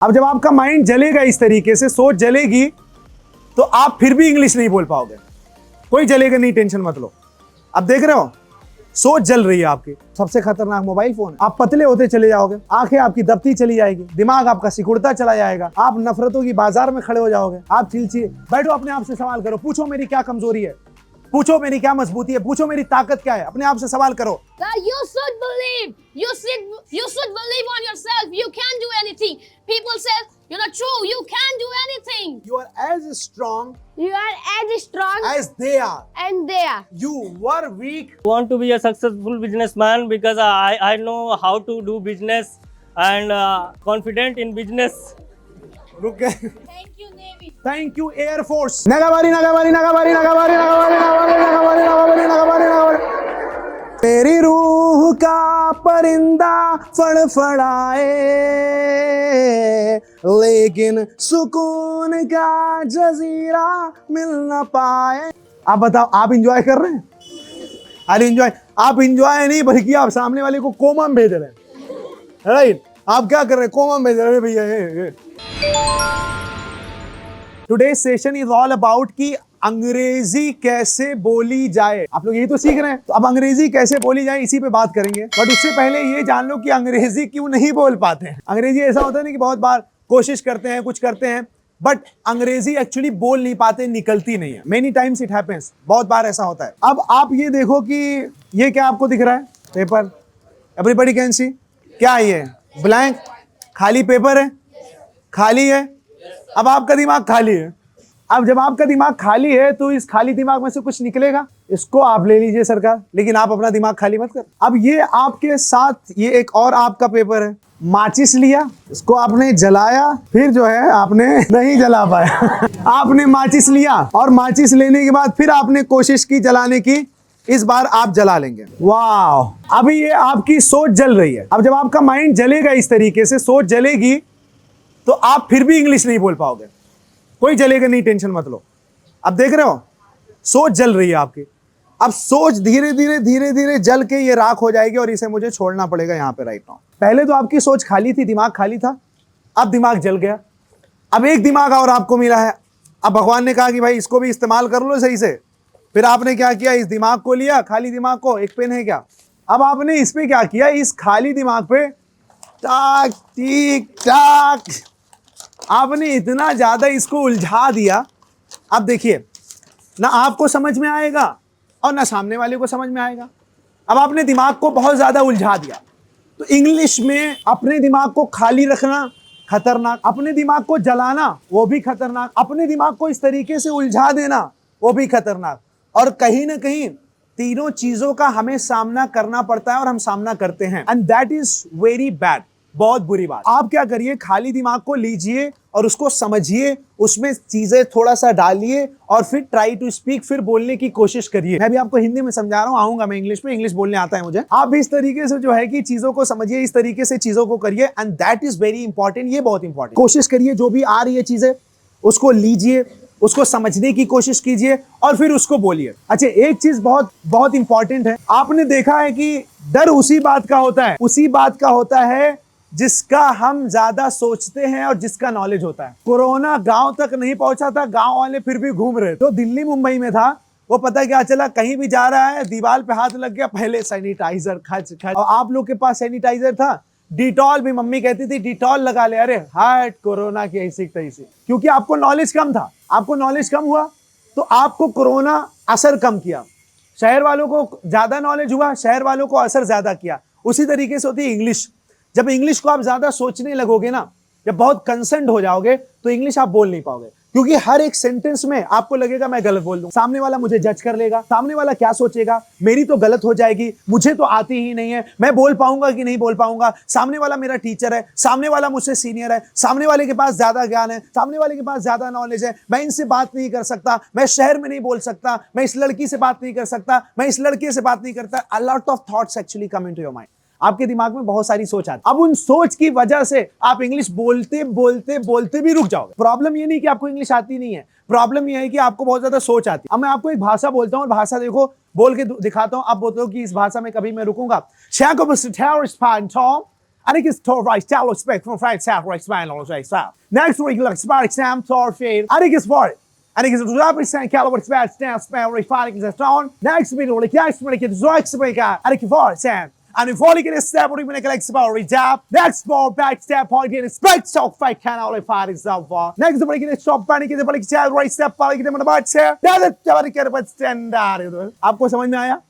अब जब आपका माइंड जलेगा इस तरीके से, सोच जलेगी, तो आप फिर भी इंग्लिश नहीं बोल पाओगे। कोई जलेगा नहीं, टेंशन मत लो। अब देख रहे हो, सोच जल रही है आपकी। सबसे खतरनाक मोबाइल फोन है। आप पतले होते चले जाओगे, आंखें आपकी दबती चली जाएगी, दिमाग आपका सिकुड़ता चला जाएगा, आप नफरतों की बाजार में खड़े हो जाओगे। आप चिलचिल बैठो, अपने आप से सवाल करो, पूछो मेरी क्या कमजोरी है, पूछो मेरी क्या मजबूती है, पूछो मेरी ताकत क्या है। अपने आप से सवाल करो। You should believe. You should believe on yourself. You can do anything. People say you're not true. You can do anything. You are as strong You are as strong as they are. and they are. You were weak. Want to be a successful businessman because I know how to do business and confident in business. रुक गए। Thank you, Navy. Thank you air force. नगाबारी नगाबारी नगाबारी नगाबारी नगाबारी नगाबारी नगाबारी नगाबारी नगाबारी नगाबारी। तेरी रूह का परिंदा फड़फड़ाए, लेकिन सुकून का जजीरा मिल न पाए। आप बताओ, आप इंजॉय कर रहे हैं? अरे इंजॉय, आप इंजॉय नहीं बल्कि आप सामने वाले को कोमम भेज रहे हैं, राइट? आप क्या कर रहे हैं? कोमम भेज रहे हैं भैया। Today session is all about कि अंग्रेजी कैसे बोली जाए। आप लोग यही तो सीख रहे हैं, तो अब अंग्रेजी कैसे बोली जाए इसी पे बात करेंगे। बट उससे पहले ये जान लो कि अंग्रेजी क्यों नहीं बोल पाते हैं। अंग्रेजी ऐसा होता है ना कि बहुत बार कोशिश करते हैं, कुछ करते हैं, बट अंग्रेजी एक्चुअली बोल नहीं पाते, निकलती नहीं है। मेनी टाइम्स इट हैपेंस, बहुत बार ऐसा होता है। अब आप ये देखो कि ये क्या आपको दिख रहा है? पेपर। Everybody can see. क्या ये? ब्लैंक, खाली पेपर है, खाली है। अब आपका दिमाग खाली है। अब जब आपका दिमाग खाली है तो इस खाली दिमाग में से कुछ निकलेगा। इसको आप ले लीजिए सरकार, लेकिन आप अपना दिमाग खाली मत कर। अब ये आपके साथ ये एक और आपका पेपर है। माचिस लिया, इसको आपने जलाया, फिर जो है आपने नहीं जला पाया। आपने माचिस लिया और माचिस लेने के बाद फिर आपने कोशिश की जलाने की, इस बार आप जला लेंगे। वाह! अभी ये आपकी सोच जल रही है। अब जब आपका माइंड जलेगा इस तरीके से, सोच जलेगी, तो आप फिर भी इंग्लिश नहीं बोल पाओगे। कोई जलेगा नहीं, टेंशन मत लो। अब देख रहे हो, सोच जल रही है आपकी। अब सोच धीरे धीरे धीरे धीरे जल के ये राख हो जाएगी और इसे मुझे छोड़ना पड़ेगा यहाँ पे राइट नाउ। पहले तो आपकी सोच खाली थी, दिमाग खाली था, अब दिमाग जल गया। अब एक दिमाग और आपको मिला है। अब भगवान ने कहा कि भाई इसको भी इस्तेमाल कर लो सही से। फिर आपने क्या किया? इस दिमाग को लिया, खाली दिमाग को। एक पेन है क्या? अब आपने इस पे क्या किया? इस खाली दिमाग पे टाक टिक टाक, आपने इतना ज्यादा इसको उलझा दिया। अब देखिए, ना आपको समझ में आएगा और ना सामने वाले को समझ में आएगा। अब आपने दिमाग को बहुत ज्यादा उलझा दिया। तो इंग्लिश में अपने दिमाग को खाली रखना खतरनाक, अपने दिमाग को जलाना वो भी खतरनाक, अपने दिमाग को इस तरीके से उलझा देना वो भी खतरनाक। और कहीं ना कहीं तीनों चीजों का हमें सामना करना पड़ता है और हम सामना करते हैं, and that is very bad. बहुत बुरी बात। आप क्या करिए, खाली दिमाग को लीजिए और उसको समझिए, उसमें चीजें थोड़ा सा डालिए और फिर ट्राई टू स्पीक, फिर बोलने की कोशिश करिए। मैं भी आपको हिंदी में समझा रहा हूँ, आऊंगा मैं इंग्लिश में, इंग्लिश बोलने आता है मुझे। आप भी इस तरीके से जो है कि चीजों को समझिए, इस तरीके से चीजों को करिए, and that is very important. ये बहुत इंपॉर्टेंट। कोशिश करिए, जो भी आ रही है चीजें उसको लीजिए, उसको समझने की कोशिश कीजिए और फिर उसको बोलिए। अच्छा, एक चीज बहुत बहुत इंपॉर्टेंट है। आपने देखा है कि डर उसी बात का होता है, उसी बात का होता है जिसका हम ज्यादा सोचते हैं और जिसका नॉलेज होता है। कोरोना गांव तक नहीं पहुंचा था, गांव वाले फिर भी घूम रहे थे। तो दिल्ली मुंबई में था, वो पता क्या चला, कहीं भी जा रहा है, दीवार पे हाथ लग गया, पहले सैनिटाइजर खच खच। और आप लोग के पास सैनिटाइजर था, डिटॉल भी मम्मी कहती थी डिटॉल लगा ले। अरे हार्ट कोरोना की ऐसी तैसी, क्योंकि आपको नॉलेज कम था। आपको नॉलेज कम हुआ तो आपको कोरोना असर कम किया। शहर वालों को ज्यादा नॉलेज हुआ, शहर वालों को असर ज्यादा किया। उसी तरीके से होती है इंग्लिश। जब इंग्लिश को आप ज्यादा सोचने लगोगे ना, जब बहुत कंसर्न्ड हो जाओगे, तो इंग्लिश आप बोल नहीं पाओगे, क्योंकि हर एक सेंटेंस में आपको लगेगा मैं गलत बोल दूं, सामने वाला मुझे जज कर लेगा, सामने वाला क्या सोचेगा, मेरी तो गलत हो जाएगी, मुझे तो आती ही नहीं है, मैं बोल पाऊंगा कि नहीं बोल पाऊंगा, सामने वाला मेरा टीचर है, सामने वाला मुझसे सीनियर है, सामने वाले के पास ज्यादा ज्ञान है, सामने वाले के पास ज्यादा नॉलेज है, मैं इनसे बात नहीं कर सकता, मैं शहर में नहीं बोल सकता, मैं इस लड़की से बात नहीं कर सकता, मैं इस लड़के से बात नहीं करता। A lot of thoughts actually come into your mind. आपके दिमाग में बहुत सारी सोच आती है। अब उन सोच की वजह से आप इंग्लिश बोलते बोलते बोलते भी रुक जाओगे। प्रॉब्लम ये नहीं कि आपको इंग्लिश आती नहीं है, प्रॉब्लम ये है कि आपको बहुत ज्यादा सोच आती है। अब मैं आपको एक भाषा बोलता हूँ और भाषा देखो बोल के दिखाता हूँ, आप बोलते हो कि इस भाषा में कभी मैं रुकूंगा। En ik is toch right, stel respect van vrij zelf, right, smile, all right, zelf. Next week, like, smile, exam, tor, fair. En ik is voor. En ik is het rapper zijn, kelle wordt zwaar, snel, spel, rechtvaardig is het trouwen. Next week, like, juist, maar ik het zo explica. En ik voor, zijn. En nu val ik in een step, waar ik ben gelijk spel, redap. Next ball, back step, point in respect, so fake, kan al rechtvaardig zelf voor. Next week, ik in een shop, ben ik in de zelf, right step, val ik in de baard, zeg. Dat is wat ik er wat standaard. आपको समझ में आया?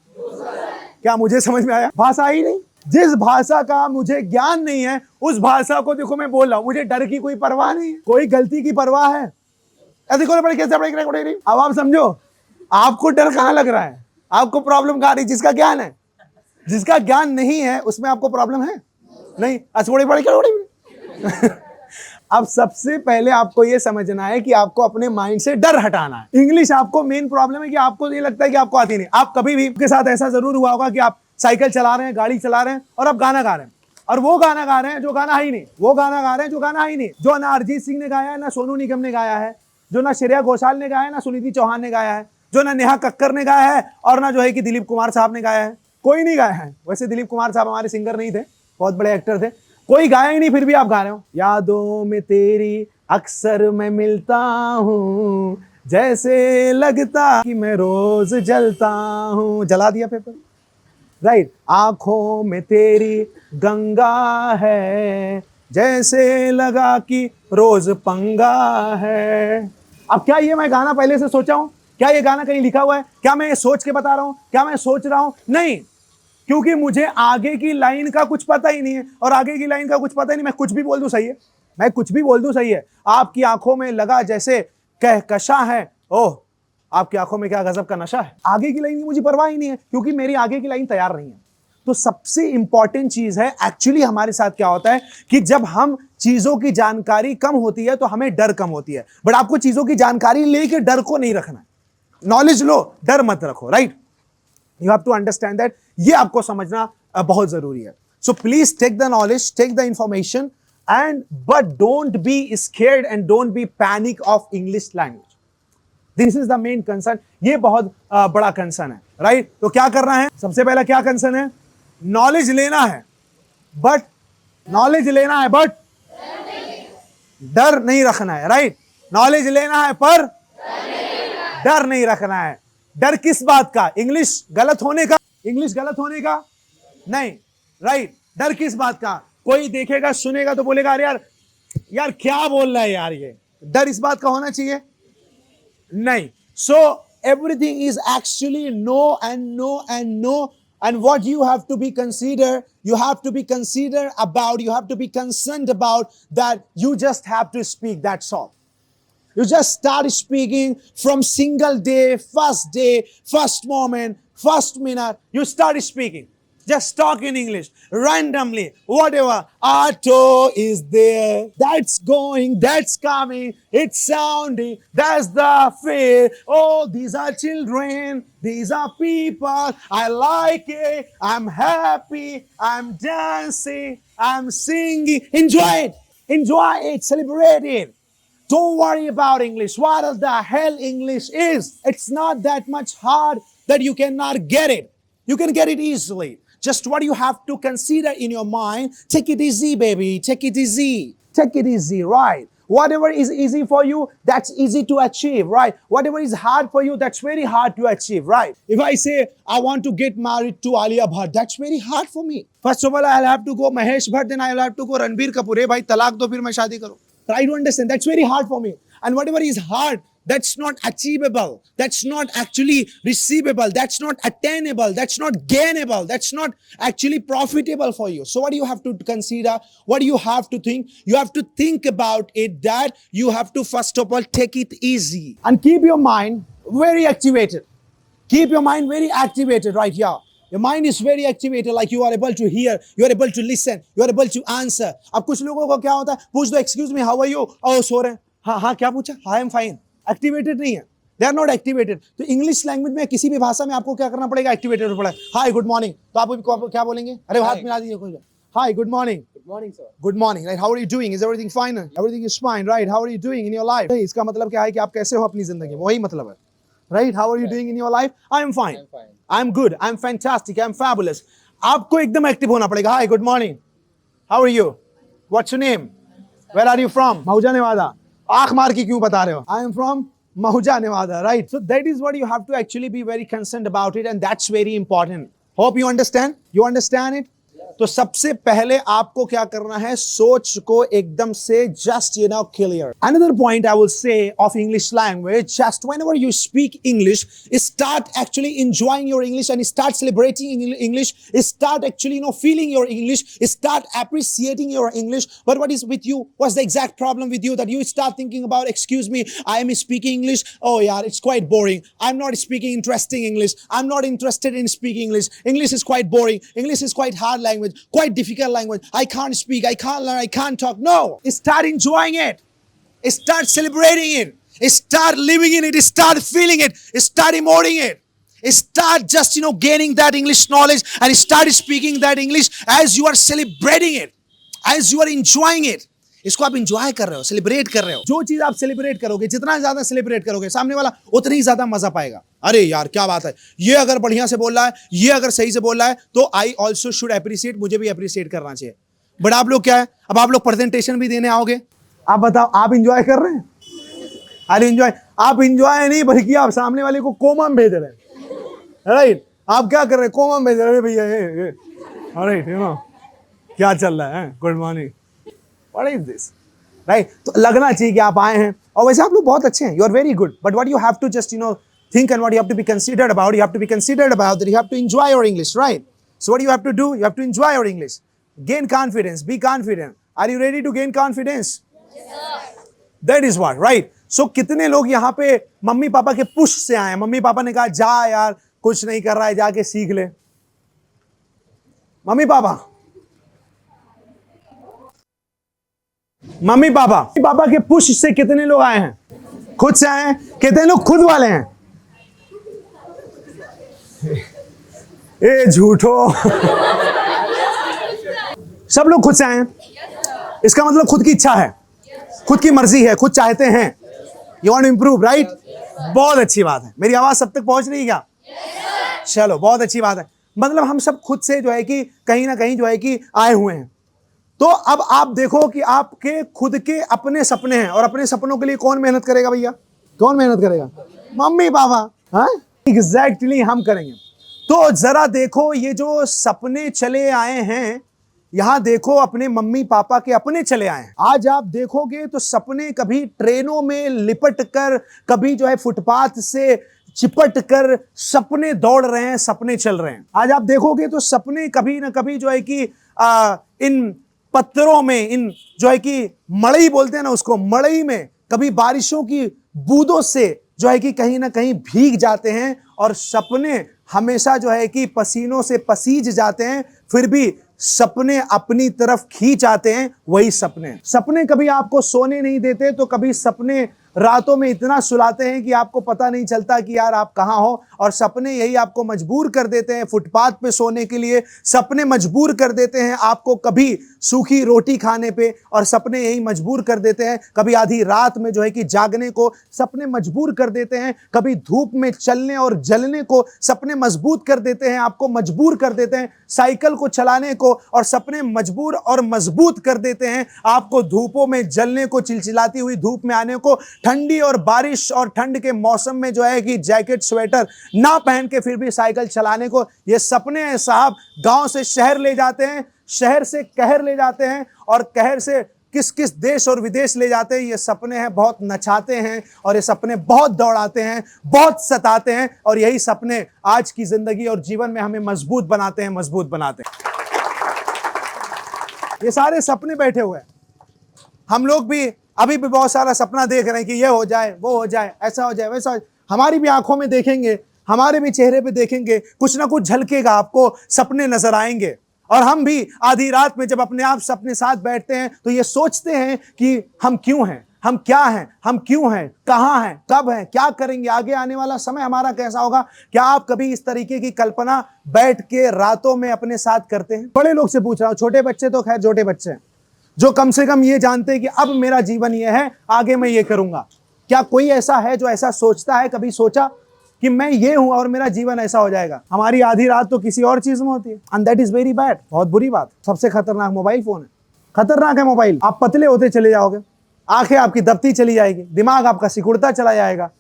क्या मुझे समझ में आया? भाषा ही नहीं। जिस भाषा का मुझे ज्ञान नहीं है, उस भाषा को देखो मैं बोल रहा हूँ, मुझे डर की कोई परवाह नहीं है, कोई गलती की परवाह है। ऐसे कोई बड़े कैसे बड़े नहीं। अब आप समझो, आपको डर कहाँ लग रहा है, आपको प्रॉब्लम कहाँ रही? जिसका ज्ञान है, जिसका ज्ञान नहीं है उसमें आपको प्रॉब्लम है नहीं। असोड़े बड़े क्या अब सबसे पहले आपको ये समझना है कि आपको अपने माइंड से डर हटाना है। इंग्लिश आपको मेन प्रॉब्लम है कि आपको ये लगता है कि आपको आती नहीं। आप कभी भी के साथ ऐसा जरूर हुआ होगा कि आप साइकिल चला रहे हैं, गाड़ी चला रहे हैं और आप गाना गा रहे हैं, और वो गाना गा रहे हैं जो गाना है ही नहीं, वो गाना गा रहे हैं जो गाना है ही नहीं, जो ना अरिजीत सिंह ने गाया है, ना सोनू निगम ने गाया है, जो ना श्रेया घोषाल ने गाया है, ना सुनीति चौहान ने गाया है, जो ना नेहा कक्कर ने गाया है, और ना जो है कि दिलीप कुमार साहब ने गाया है। कोई नहीं गाया है। वैसे दिलीप कुमार साहब हमारे सिंगर नहीं थे, बहुत बड़े एक्टर थे, कोई गाया ही नहीं, फिर भी आप गा रहे हो। यादों में तेरी अक्सर मैं मिलता हूँ, जैसे लगता कि मैं रोज जलता हूँ। जला दिया पेपर, राइट। आंखों में तेरी गंगा है, जैसे लगा कि रोज पंगा है। अब क्या ये मैं गाना पहले से सोचा हूँ? क्या ये गाना कहीं लिखा हुआ है? क्या मैं ये सोच के बता रहा हूँ? क्या मैं सोच रहा हूँ? नहीं, क्योंकि मुझे आगे की लाइन का कुछ पता ही नहीं है, और आगे की लाइन का कुछ पता ही नहीं, मैं कुछ भी बोल दूं सही है, मैं कुछ भी बोल दूं सही है। आपकी आंखों में लगा जैसे कहकशा है, ओह आपकी आंखों में क्या गजब का नशा है। आगे की लाइन की मुझे परवाह ही नहीं है, क्योंकि मेरी आगे की लाइन तैयार नहीं है। तो सबसे इंपॉर्टेंट चीज है, एक्चुअली हमारे साथ क्या होता है कि जब हम चीजों की जानकारी कम होती है तो हमें डर कम होती है। बट आपको चीजों की जानकारी लेके डर को नहीं रखना है। नॉलेज लो, डर मत रखो, right. You have to understand that. ये आपको समझना बहुत जरूरी है। So please take the knowledge, take the information, and but don't be scared and don't be panic of English language. This is the main concern. ये बहुत बड़ा concern है, राइट। तो क्या करना है? सबसे पहला क्या कंसर्न है? नॉलेज लेना है, बट नॉलेज लेना है बट डर नहीं रखना है, राइट। नॉलेज लेना है पर डर नहीं रखना है। डर किस बात का? इंग्लिश गलत होने का? इंग्लिश गलत होने का नहीं, राइट। डर किस बात का? कोई देखेगा सुनेगा तो बोलेगा अरे यार यार क्या बोल रहा है यार ये। डर इस बात का होना चाहिए? नहीं। So everything is actually no and no and no, and what you have to be considered, you have to be considered about, you have to be concerned about that you just have to speak, that's all. You just start speaking from single day, first moment, first minute, you start speaking. Just talk in English, randomly, whatever. Auto is there, that's going, that's coming, it's sounding, that's the fear. Oh, these are children, these are people, I like it, I'm happy, I'm dancing, I'm singing. Enjoy it, celebrate it. Don't worry about English. What the hell English is? It's not that much hard that you cannot get it. You can get it easily. Just what you have to consider in your mind, take it easy, baby. Take it easy. Take it easy, right? Whatever is easy for you, that's easy to achieve, right? Whatever is hard for you, that's very hard to achieve, right? If I say, I want to get married to Alia Bhatt, that's very hard for me. First of all, I'll have to go Mahesh Bhatt, then I'll have to go Ranbir Kapoor. Hey, bhai, talaq do, fir main shaadi karu. Try to understand. That's very hard for me. And whatever is hard, that's not achievable. That's not actually receivable. That's not attainable. That's not gainable. That's not actually profitable for you. So what do you have to consider? What do you have to think? You have to think about it that you have to first of all take it easy. And keep your mind very activated. Keep your mind very activated right here. Your mind is very activated, like you are able to hear, you are able to listen, you are able to answer. अब कुछ लोगों को क्या होता है, पूछ दो excuse me, how are you? Oh, सो रहे हैं। हाँ क्या पूछा? I am fine. Activated नहीं है, they are not activated. तो इंग्लिश लैंग्वेज में किसी भी भाषा में आपको क्या करना पड़ेगा? एक्टिवेटेड होना पड़ेगा। हाय गुड मॉर्निंग, तो आप क्या बोलेंगे? अरे हाथ मिला दीजिए कोई। Hi good morning. Good morning sir. Good morning, right. How are you doing? Is everything fine? Everything is fine, right. How are you doing in your life? इसका मतलब क्या है कि आप कैसे हो अपनी जिंदगी में, वही मतलब है, right. How are you doing in your life? I am fine, I am good, I am fantastic, I am fabulous. आपको एकदम एक्टिव होना पड़ेगा। Hi good morning, How are you? What's your name? Where are you from? Mahuja Nevada. आंख मार के क्यों बता रहे हो? I am from Mahuja Nevada, right? So that is what you have to actually be very concerned about it, and that's very important. Hope you understand. You understand it? तो सबसे पहले आपको क्या करना है, सोच को एकदम से just clear. Another point I will say of English language, just whenever you speak English, start actually enjoying your English and start celebrating English, start actually feeling your English, start appreciating your English. But what is with you? What's the exact problem with you that you start thinking about, excuse me, I am speaking English, oh yeah, it's quite boring. I'm not speaking interesting English. I'm not interested in speaking English. English is quite boring. English is quite hard language. Quite difficult language. I can't speak, I can't learn, I can't talk. No. Start enjoying it. Start celebrating it. Start living in it. Start feeling it. Start emoting it. Start just, gaining that English knowledge and start speaking that English as you are celebrating it. As you are enjoying it. इसको आप enjoy कर रहे हो, celebrate कर रहे हो. जो चीज आप सेलिब्रेट करोगे, जितना ज्यादा सेलिब्रेट करोगे, सामने वाला उतना ही ज्यादा मजा पाएगा. अरे यार क्या बात है, ये अगर बढ़िया से बोल रहा है, ये अगर सही से बोल रहा है, तो आई ऑल्सो शुड अप्रिशिएट, मुझे भी अप्रिशिएट करना चाहिए. बट आप लोग क्या है, अब आप लोग प्रेजेंटेशन भी देने आओगे, आप बताओ, आप इंजॉय कर रहे हैं? अरे इंजॉय, आप इंजॉय नहीं बल्कि आप सामने वाले को कोमम भेज रहे हैं, राइट? आप क्या कर रहे हैं, कोमम भेज रहे हैं भैया, राइट? क्या चल रहा है, good morning, What is this? Right? तो लगना चाहिए कि आप आए हैं, और वैसे आप लोग बहुत अच्छे हैं, you are very good. But what you have to just think and what you have to be considered about, you have to be considered about that you have to enjoy your English, right? So what you have to do, you have to enjoy your English, gain confidence, be confident. Are you ready to gain confidence? Yes, sir. That is what, right? So कितने लोग यहाँ पे mummy papa के push से आए हैं, mummy papa ने कहा जा यार कुछ नहीं कर रहा है, जाके सीख ले. मम्मी पापा के पुश से कितने लोग आए हैं? खुद से आए हैं? कितने लोग खुद वाले हैं? ए झूठो. सब लोग खुद से आए हैं. इसका मतलब खुद की इच्छा है, खुद की मर्जी है, खुद चाहते हैं. You want to improve, right? बहुत अच्छी बात है. मेरी आवाज सब तक पहुंच रही है क्या? चलो बहुत अच्छी बात है. मतलब हम सब खुद से जो है कि कहीं ना कहीं जो है कि आए हुए हैं. तो अब आप देखो कि आपके खुद के अपने सपने हैं, और अपने सपनों के लिए कौन मेहनत करेगा भैया? कौन मेहनत करेगा? Mummy papa. हाँ, एग्जैक्टली हम करेंगे. तो जरा देखो, ये जो सपने चले आए हैं, यहां देखो अपने मम्मी पापा के अपने चले आए हैं. आज आप देखोगे तो सपने कभी ट्रेनों में लिपट कर, कभी जो है फुटपाथ से चिपट कर सपने दौड़ रहे हैं, सपने चल रहे हैं. आज आप देखोगे तो सपने कभी ना कभी जो है कि इन पत्थरों में, इन जो है कि मड़ई बोलते हैं ना उसको, मड़ई में कभी बारिशों की बूंदों से जो है कि कहीं ना कहीं भीग जाते हैं, और सपने हमेशा जो है कि पसीनों से पसीज जाते हैं, फिर भी सपने अपनी तरफ खींच आते हैं. वही सपने कभी आपको सोने नहीं देते, तो कभी सपने रातों में इतना सुलाते हैं कि आपको पता नहीं चलता कि यार आप कहाँ हो. और सपने यही आपको मजबूर कर देते हैं फुटपाथ पे सोने के लिए. सपने मजबूर कर देते हैं आपको कभी सूखी रोटी खाने पे, और सपने यही मजबूर कर देते हैं कभी आधी रात में जो है कि जागने को. सपने मजबूर कर देते हैं कभी धूप में चलने और जलने को. सपने मजबूत कर देते हैं, आपको मजबूर कर देते हैं साइकिल को चलाने को. और सपने मजबूर और मजबूत कर देते हैं आपको धूपों में जलने को, चिलचिलाती हुई धूप में आने को, ठंडी और बारिश और ठंड के मौसम में जो है कि जैकेट स्वेटर ना पहन के फिर भी साइकिल चलाने को. ये सपने हैं साहब, गांव से शहर ले जाते हैं, शहर से कहर ले जाते हैं, और कहर से किस किस देश और विदेश ले जाते हैं. ये सपने हैं, बहुत नचाते हैं, और ये सपने बहुत दौड़ाते हैं, बहुत सताते हैं, और यही सपने आज की जिंदगी और जीवन में हमें मजबूत बनाते हैं. ये सारे सपने बैठे हुए हैं. हम लोग भी अभी भी बहुत सारा सपना देख रहे हैं कि ये हो जाए, वो हो जाए, ऐसा हो जाए, वैसा हो जाए. हमारी भी आंखों में देखेंगे, हमारे भी चेहरे पे देखेंगे, कुछ ना कुछ झलकेगा, आपको सपने नजर आएंगे. और हम भी आधी रात में जब अपने आप सपने साथ बैठते हैं तो ये सोचते हैं कि हम क्यों हैं, हम क्या हैं, हम क्यों हैं, कहाँ हैं, कब हैं, क्या करेंगे, आगे आने वाला समय हमारा कैसा होगा. क्या आप कभी इस तरीके की कल्पना बैठ के रातों में अपने साथ करते हैं? बड़े लोग से पूछ रहा हूं, छोटे बच्चे तो खैर छोटे बच्चे हैं, जो कम से कम ये जानते हैं कि अब मेरा जीवन ये है, आगे मैं ये करूंगा. क्या कोई ऐसा है जो ऐसा सोचता है, कभी सोचा कि मैं ये हूं और मेरा जीवन ऐसा हो जाएगा? हमारी आधी रात तो किसी और चीज में होती है, and that is very bad. बहुत बुरी बात. सबसे खतरनाक मोबाइल फोन है. खतरनाक है मोबाइल। आप पतले होते चले जाओगे, आंखें आपकी दबती चली जाएगी, दिमाग आपका सिकुड़ता चला जाएगा,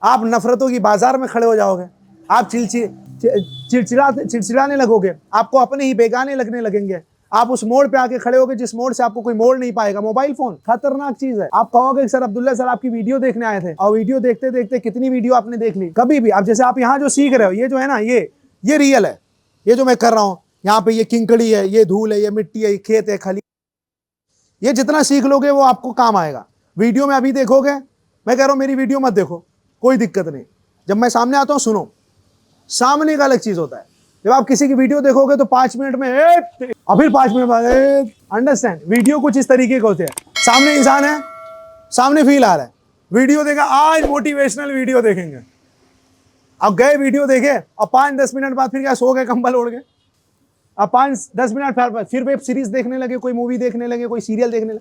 आप नफरतों की बाजार में खड़े हो जाओगे, आप चिड़चिड़ाने लगोगे, आपको अपने ही बेगाने लगने लगेंगे, आप उस मोड़ पे आके खड़े होगे जिस मोड़ से आपको कोई मोड़ नहीं पाएगा। मोबाइल फोन खतरनाक चीज है। आप कहोगे सर अब्दुल्ला सर आपकी वीडियो देखने आए थे, और वीडियो देखते देखते कितनी वीडियो आपने देख ली। कभी भी आप जैसे आप यहाँ जो सीख रहे हो, ये जो है ना, ये रियल है। ये जो मैं कर रहा हूँ, यहाँ पे ये किंकड़ी है, ये धूल है, ये मिट्टी है, ये खेत है, खली, ये जितना सीख लोगे वो आपको काम आएगा। वीडियो में अभी देखोगे, मैं कह रहा हूँ मेरी वीडियो मत देखो, कोई दिक्कत नहीं। जब मैं सामने आता हूँ सुनो, सामने का अलग चीज होता है। जब आप किसी की वीडियो देखोगे तो 5 मिनट में और फिर 5 मिनट बाद अंडरस्टैंड। वीडियो कुछ इस तरीके के होते हैं, सामने इंसान है, सामने फील आ रहा है, वीडियो देखा, आज मोटिवेशनल वीडियो देखेंगे, अब गए वीडियो देखे और 5-10 मिनट बाद फिर क्या सो गए कंबल ओढ़ के, अब 5-10 मिनट फिर वेब सीरीज देखने लगे, कोई मूवी देखने लगे, कोई सीरियल देखने लगे।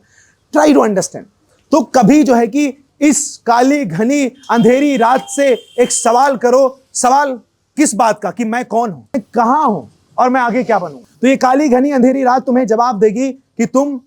Try to understand. तो कभी जो है कि इस काली घनी अंधेरी रात से एक सवाल करो, सवाल किस बात का, कि मैं कौन हूं, मैं कहां हूं और मैं आगे क्या बनूं। तो ये काली घनी अंधेरी रात तुम्हें जवाब देगी कि तुम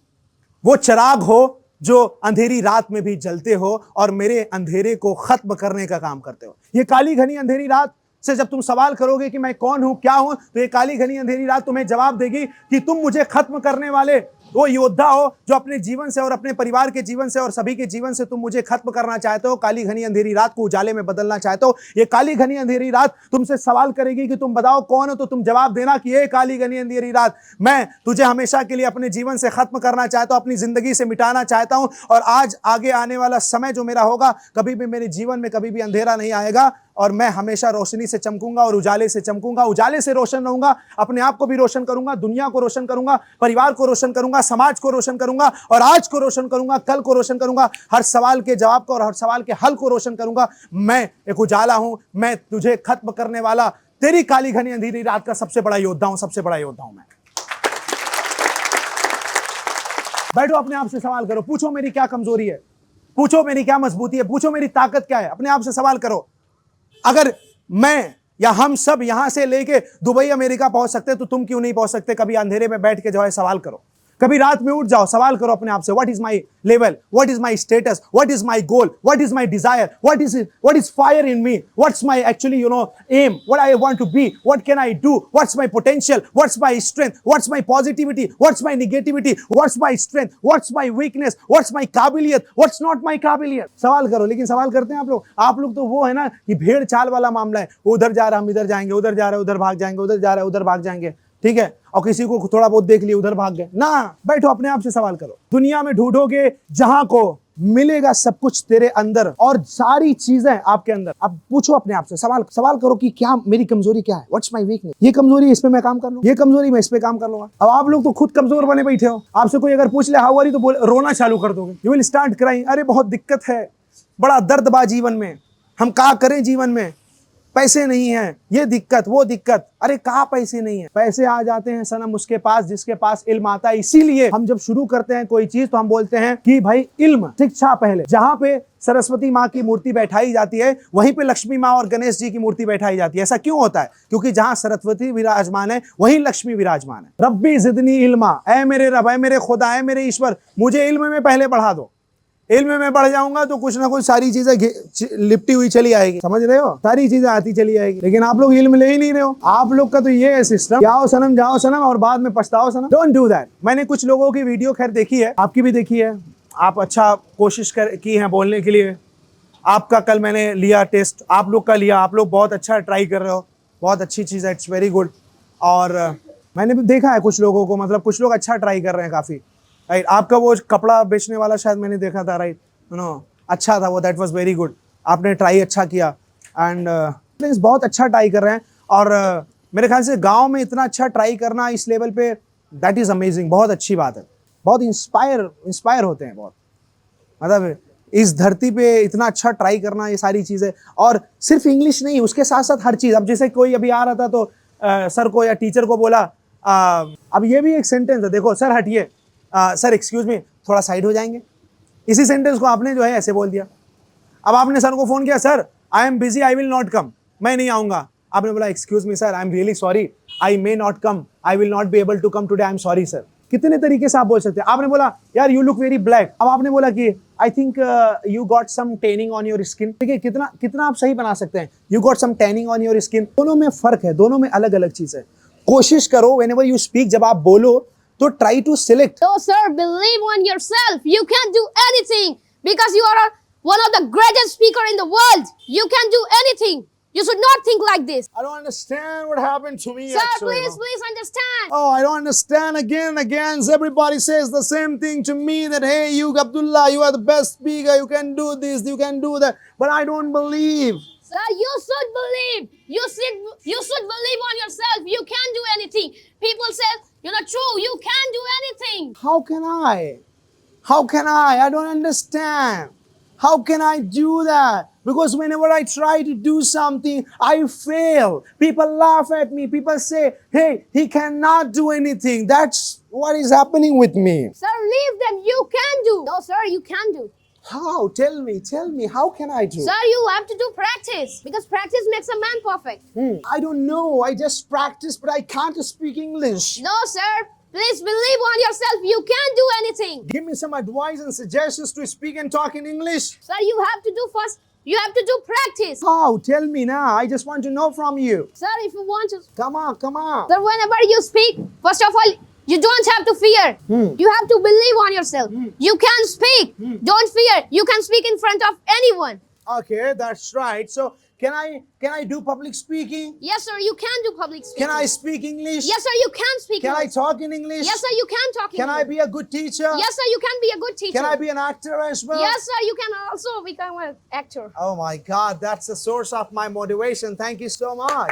वो चिराग हो जो अंधेरी रात में भी जलते हो और मेरे अंधेरे को खत्म करने का काम करते हो। ये काली घनी अंधेरी रात से जब तुम सवाल करोगे कि मैं कौन हूं, क्या हूं, तो ये काली घनी अंधेरी रात तुम्हें जवाब देगी कि तुम मुझे खत्म करने वाले वो योद्धा हो जो अपने जीवन से और अपने परिवार के जीवन से और सभी के जीवन से तुम मुझे खत्म करना चाहते हो। काली घनी अंधेरी रात को उजाले में बदलना चाहते हो। ये काली घनी अंधेरी रात तुमसे सवाल करेगी कि तुम बताओ कौन हो, तो तुम जवाब देना कि ये काली घनी अंधेरी रात, मैं तुझे हमेशा के लिए अपने जीवन से खत्म करना चाहता हूं, अपनी जिंदगी से मिटाना चाहता हूं, और आज आगे आने वाला समय जो मेरा होगा, कभी भी मेरे जीवन में कभी भी अंधेरा नहीं आएगा, और मैं हमेशा रोशनी से चमकूंगा और उजाले से चमकूंगा, उजाले से रोशन रहूंगा, अपने आप को भी रोशन करूंगा, दुनिया को रोशन करूंगा, परिवार को रोशन करूंगा, समाज को रोशन करूंगा, और आज को रोशन करूंगा, कल को रोशन करूंगा, हर सवाल के जवाब को और हर सवाल के हल को रोशन करूंगा। मैं एक उजाला हूं, मैं तुझे खत्म करने वाला, तेरी काली घनी अंधेरी रात का सबसे बड़ा योद्धा हूं, सबसे बड़ा योद्धा हूं मैं। बैठो, अपने आप से सवाल करो, पूछो मेरी क्या कमजोरी है, पूछो मेरी क्या मजबूती है, पूछो मेरी ताकत क्या है। अपने आप से सवाल करो। अगर मैं या हम सब यहां से लेके दुबई अमेरिका पहुंच सकते तो तुम क्यों नहीं पहुंच सकते? कभी अंधेरे में बैठ के जो है सवाल करो, कभी रात में उठ जाओ, सवाल करो अपने आप से, what is my level, what is my status, what is my goal, what is my desire, what is fire in me, what's my actually am, what I want to be, what can I do, what's my potential, what's my strength, what's my positivity, what's my negativity, what's my strength, what's my weakness, what's my काबिलियत, what's not my काबिलियत। सवाल करो। लेकिन सवाल करते हैं आप लोग तो वो है ना कि भेड़ चाल वाला मामला है, उधर जा रहा हम इधर जाएंगे, उधर जा रहा है उधर भाग जाएंगे, उधर जा रहा है उधर भाग जाएंगे, ठीक है, और किसी को थोड़ा बहुत देख लिया उधर भाग गए ना। बैठो, अपने आप से सवाल करो। दुनिया में ढूंढोगे जहां को मिलेगा सब कुछ तेरे अंदर और सारी चीजें आपके अंदर। अब पूछो अपने आप से, सवाल करो कि क्या मेरी कमजोरी क्या है, व्हाट्स माय वीकनेस, ये कमजोरी इस पे मैं काम कर लूं, ये कमजोरी मैं इस पे काम कर लूंगा। अब आप लोग तो खुद कमजोर बने बैठे हो, आपसे कोई अगर पूछ ले हाउ आर यू तो रोना चालू कर दोगे, यू विल स्टार्ट क्राइंग, अरे बहुत दिक्कत है, बड़ा दर्द बा जीवन में, हम क्या करें जीवन में, पैसे नहीं है, ये दिक्कत वो दिक्कत। अरे कहाँ पैसे नहीं है, पैसे आ जाते हैं सनम उसके पास जिसके पास इल्म आता है। इसीलिए हम जब शुरू करते हैं कोई चीज तो हम बोलते हैं कि भाई इल्म, शिक्षा पहले। जहां पे सरस्वती माँ की मूर्ति बैठाई जाती है वहीं पे लक्ष्मी माँ और गणेश जी की मूर्ति बैठाई जाती है। ऐसा क्यों होता है? क्योंकि जहां सरस्वती विराजमान है वहीं लक्ष्मी विराजमान है। रब्बी जिदनी इल्मा, ऐ मेरे रब, ऐ मेरे खुदा, ऐ मेरे ईश्वर, मुझे इल्म में पहले बढ़ा दो। इल्म में बढ़ जाऊंगा तो कुछ ना कुछ सारी चीजें लिपटी हुई चली आएगी, समझ रहे हो, सारी चीजें आती चली आएगी। लेकिन आप लोग इल्म ले ही नहीं रहे हो। आप लोग का तो ये है सिस्टम, जाओ सनम और बाद में पछताओ सनम। Don't do that. मैंने कुछ लोगों की वीडियो खैर देखी है, आपकी भी देखी है, आप अच्छा कोशिश की है बोलने के लिए। आपका कल मैंने लिया टेस्ट, आप लोग का लिया, आप लोग बहुत अच्छा ट्राई कर रहे हो, बहुत अच्छी चीज़ है, इट्स वेरी गुड। और मैंने भी देखा है कुछ लोगों को, मतलब कुछ लोग अच्छा ट्राई कर रहे हैं काफ़ी, राइट। आपका वो कपड़ा बेचने वाला शायद मैंने देखा था, राइट, अच्छा था वो, दैट वाज वेरी गुड, आपने ट्राई अच्छा किया। एंड बहुत अच्छा ट्राई कर रहे हैं। और मेरे ख्याल से गांव में इतना अच्छा ट्राई करना इस लेवल पे, दैट इज़ अमेजिंग, बहुत अच्छी बात है। बहुत इंस्पायर होते हैं, बहुत, मतलब इस धरती पे इतना अच्छा ट्राई करना, ये सारी चीज़ें। और सिर्फ इंग्लिश नहीं, उसके साथ साथ हर चीज़। अब जैसे कोई अभी आ रहा था तो सर को या टीचर को बोला, अब ये भी एक सेंटेंस है, देखो सर हटिए, सर एक्सक्यूज मी थोड़ा साइड हो जाएंगे, इसी सेंटेंस को आपने जो है ऐसे बोल दिया। अब आपने सर को फ़ोन किया, sir I am busy, I will not come, मैं नहीं आऊँगा। आपने बोला excuse me sir, I am really sorry, I may not come, I will not be able to come today, I am sorry sir. कितने तरीके से आप बोल सकते हैं। आपने बोला यार यू लुक वेरी ब्लैक, अब आपने बोला कि I think you got some tanning on your skin. देखिए कितना कितना आप सही बना सकते हैं, you got some tanning on your skin. दोनों में फर्क है, दोनों में अलग अलग चीज है। कोशिश करो व्हेनेवर यू स्पीक, जब आप बोलो तो try to select. No, sir, believe on yourself. You can do anything because you are one of the greatest speaker in the world. You can do anything. You should not think like this. I don't understand what happened to me. Sir, actually, please, please understand. Oh, I don't understand. Again and again, everybody says the same thing to me that, hey, you, Abdullah, you are the best speaker. You can do this, you can do that. But I don't believe. Sir, you should believe. You should believe on yourself. You can do anything. People say you're not true. You can do anything. How can I? How can I? I don't understand. How can I do that? Because whenever I try to do something, I fail. People laugh at me. People say, hey, he cannot do anything. That's what is happening with me. Sir, leave them. You can do. No, sir, you can do. How? Tell me, how can I do? Sir, you have to do practice because practice makes a man perfect. I don't know. I just practice, but I can't speak English. No, sir. Please believe on yourself. You can do anything. Give me some advice and suggestions to speak and talk in English. Sir, you have to do first. You have to do practice. How? Tell me now. I just want to know from you. Sir, if you want to. Come on, come on. Sir, whenever you speak, first of all, you don't have to fear. You have to believe on yourself. You can speak. Don't fear. You can speak in front of anyone. Okay, that's right. So, can I do public speaking? Yes, sir, you can do public speaking. Can I speak English? Yes, sir, you can speak Can I English. talk in English? Yes, sir, you can talk Can I English. be a good teacher? Yes, sir, you can be a good teacher. Can I be an actor as well? Yes, sir, you can also become an actor. Oh my God, that's the source of my motivation. Thank you so much.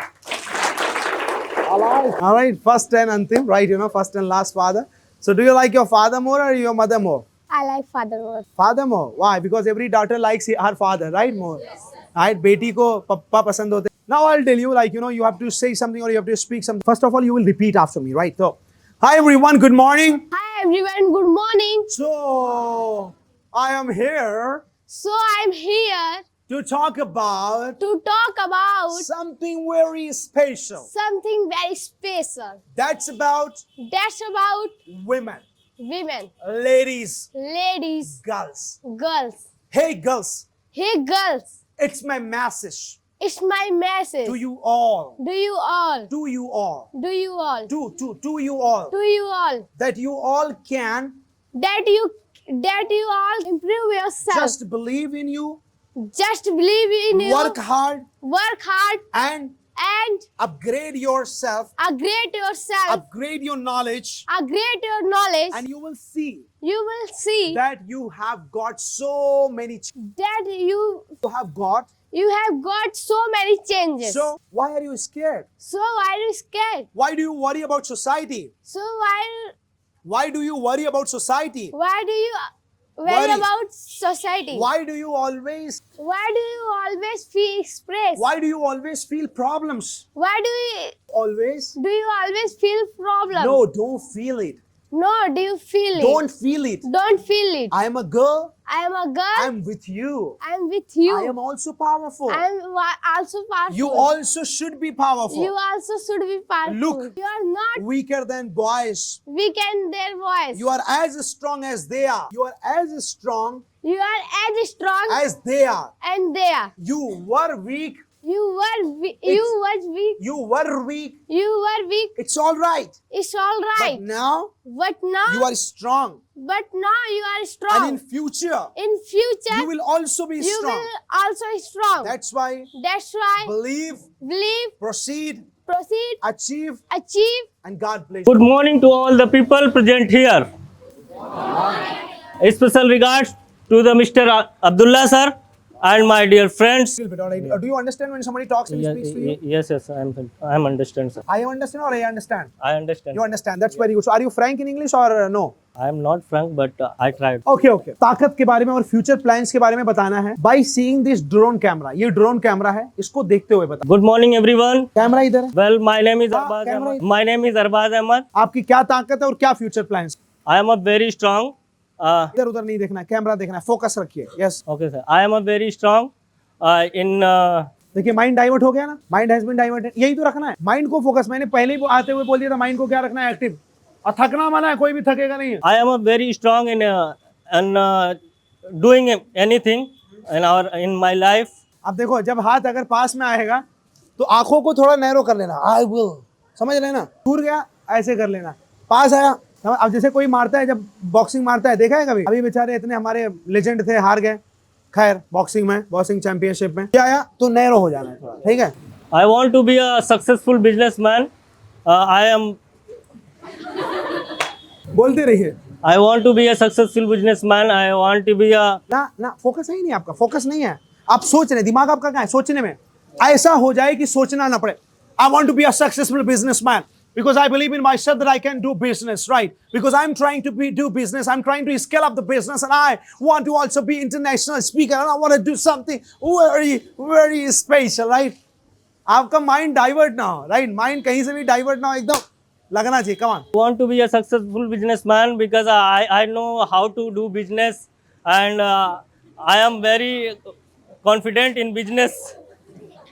All right, first and antim, right? You know, first and last father. So, do you like your father more or your mother more? I like father more. Father more. Why? Because every daughter likes her father, right? More. Right? बेटी को पप्पा पसंद होते. Now I'll tell you, like, you know, you have to say something or you have to speak something. First of all, you will repeat after me, right? So, hi everyone, good morning. Hi everyone, good morning. So, I am here So I'm here to talk about to talk about something very special. something very special. That's about That's about women, women, ladies, ladies, girls. girls. Hey girls, Hey girls, it's my message it's my message to you all. to you all, To you all. to you all, To you all. to you all, That you all can that you all improve yourself. just believe in you, Just believe in you, work hard, work hard, and and upgrade yourself, upgrade yourself, upgrade your knowledge, upgrade your knowledge. and you will see You will see that you have got so many that you have got. have got so many changes. So why are you scared? So why are you scared? Why do you worry about society? So Why do you worry about society? why do you worry Worry. about society? Why do you always feel stress? why do you always feel problems? Why Always? do you always feel problem? No, don't feel it. No, do you feel it? Don't feel it. Don't feel it. I am a girl. I am a girl. I'm with you. I'm with you. I am also powerful. I'm also powerful. You also should be powerful. You also should be powerful. Look. You are not Weaker than boys. weak in their voice. You are as strong as they are. You are as strong You are as strong as they are. and they are. You were weak. You were weak. You were weak. You were weak. It's all right. It's all right. But now But now you are strong. you are strong. And in future, In future you will also be you strong. will also strong. That's why That's why believe, believe, proceed, proceed, achieve, achieve. and God bless Good morning to all the people present here. A special regards to the Mr. Abdullah sir and my dear friends. you. All right. Do you understand when somebody talks and speaks to you? Yes, I'm understand, sir. I understand or I understand? I understand. You understand. That's very good. So are you frank in English or no? I am not frank, but I tried. Okay ताकत के बारे में और future plans के बारे में बताना है by seeing this drone camera. ये ड्रोन कैमरा है, इसको देखते हुए बता. Good morning, everyone. कैमरा इधर है. Well, my name is हाँ, Arbaz camera Ahmad. My name is Arbaz Ahmad. आपकी क्या ताकत है और क्या future plans? I am a very strong. इधर उधर नहीं देखना है, कैमरा देखना है, फोकस रखिए. Yes. Okay, sir. I am a very strong in. देखिए माइंड डाइवर्ट हो गया ना, माइंड हैज बीन डाइवर्टेड. यही तो रखना है, माइंड को फोकस. मैंने पहले ही आते हुए बोल दिया था माइंड को क्या रखना है, एक्टिव. और थकना मना है, कोई भी थकेगा नहीं है। I am a very strong in doing anything in my life. अब देखो, जब हाथ अगर पास में आएगा तो आंखों को थोड़ा नैरो कर लेना, आई विल, समझ लेना। दूर गया ऐसे कर लेना, पास आया। अब जैसे कोई मारता है, जब बॉक्सिंग मारता है, देखा है कभी? अभी बेचारे इतने हमारे लेजेंड थे, हार गए, खैर बॉक्सिंग में, बॉक्सिंग चैंपियनशिप में क्या आया तो नैरो हो जाना है थोड़ा, ठीक है। I want to be a successful businessman. बोलते रहिए I want to be a successful businessman. I want to be a ना, फोकस है ही नहीं आपका, फोकस नहीं है। आप सोच रहे, दिमाग आपका कहाँ है? सोचने में। ऐसा हो जाए कि सोचना ना पड़े। I want to be a successful businessman because I believe in myself that I can do business, right? Because I'm trying to do business, I'm trying to scale up the business, and I want to also be international speaker, and I want to do something very special, right? आपका mind divert ना हो, right? Mind कहीं से भी divert ना हो, एकदम लगना चाहिए। Come on. want to be a successful businessman because I know how to do business and I am very confident in business.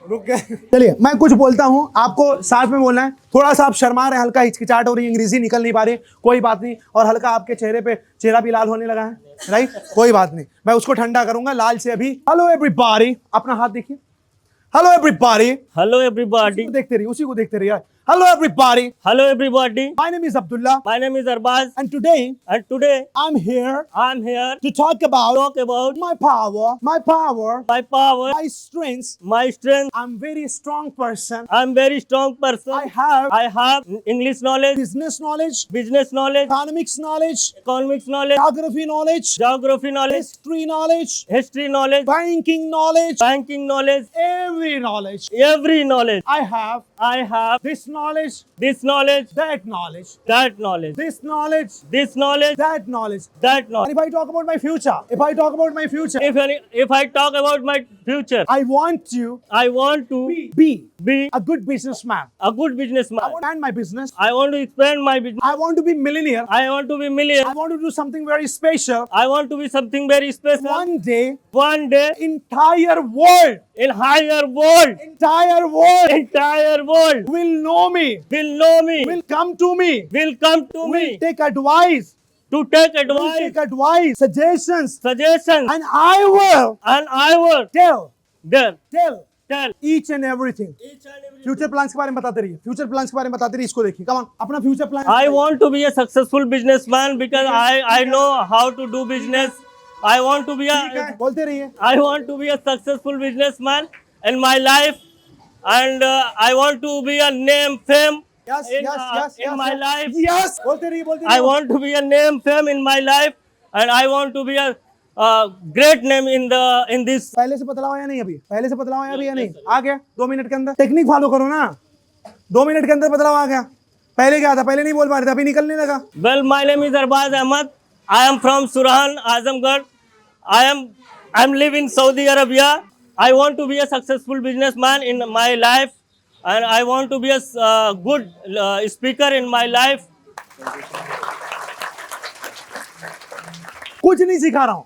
रुक गए। चलिए मैं कुछ बोलता हूँ, आपको साथ में बोलना है। थोड़ा सा आप शर्मा रहे, हल्का हिचकिचाहट हो रही है, अंग्रेजी निकल नहीं पा रही, कोई बात नहीं। और हल्का आपके चेहरे पे चेहरा भी लाल होने लगा है, राइट? कोई बात नहीं, मैं उसको ठंडा करूंगा लाल से अभी। हेलो एवरीबॉडी, अपना हाथ देखिए। Hello everybody, Hello everybody. देखते रहिए, उसी को देखते रहिए। Hello everybody, Hello everybody. My name is Abdullah My name is Arbaz and today and today I am here I'm here to talk about talk about my power, my power, my strengths. my strength. I'm very strong person. I'm very strong person. I have have English knowledge, business knowledge, business knowledge, economics knowledge, economics knowledge, geography knowledge, geography knowledge, history knowledge, history knowledge, banking knowledge, banking knowledge, every knowledge. every knowledge. I have I have this knowledge, this knowledge, that knowledge, that knowledge, this knowledge, this knowledge, that knowledge. that And knowledge. if I talk about my future, If I talk about my future, I want to I want to be be a good businessman. a good I businessman. want to expand my business. I want to expand my business. I want to be millionaire. I want to be millionaire. I want to do something very special. I want to be something very special. One day, One day, entire world, in higher world, entire world will know me, will know me, will come to me, will come to will me take advice, to take will take advice, advice, suggestions, suggestions, and I will and I will tell tell each and everything. each and every. Future plans के बारे में बताते रहिए, future plans के बारे में बताते रहिए। इसको देखिए, कम ऑन, अपना future plan. I want to be a successful businessman because I know how to do business. I want to be बोलते रहिए। I want to be a successful businessman in my life, and I want to be a name fame Yes, in, yes, yes, in yes, my yes. life. Yes, बोलते रहिए, बोलते I रहिए। want to be a name fame in my life, and I want to be a great name in this. पहले से बदलाव आया नहीं? अभी पहले से बदलाव आया भी या नहीं? आ गया 2 मिनट के अंदर। टेक्निक फॉलो करो ना, 2 मिनट के अंदर बदलाव आ गया। पहले क्या था? पहले नहीं बोल पा रहे थे, अभी निकलने लगा। Well, my name is Arbaz Ahmad. I am from Surahan, Azamgarh. I'm live in Saudi Arabia. I want to be a successful businessman in my life, and I want to be a good speaker in my life. कुछ नहीं सिखा रहा हूं,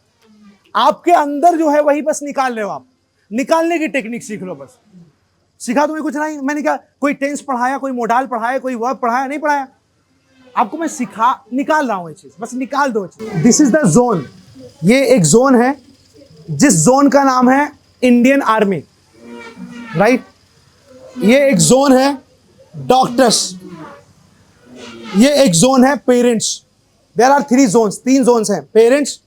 आपके अंदर जो है वही बस निकाल रहे हो आप। निकालने की टेक्निक सीख लो बस। सिखा तुम्हें कुछ नहीं, मैंने क्या कोई टेंस पढ़ाया, कोई मोडाल पढ़ाया, कोई वर्ब पढ़ाया? नहीं पढ़ाया आपको। मैं निकाल रहा हूं ये चीज, बस निकाल दो चीज। This is the zone. ये एक जोन है, जिस जोन का नाम है इंडियन आर्मी, राइट? ये एक जोन है डॉक्टर्स, ये एक जोन है parents. There are 3 zones, 3 zones हैं, पेरेंट्स,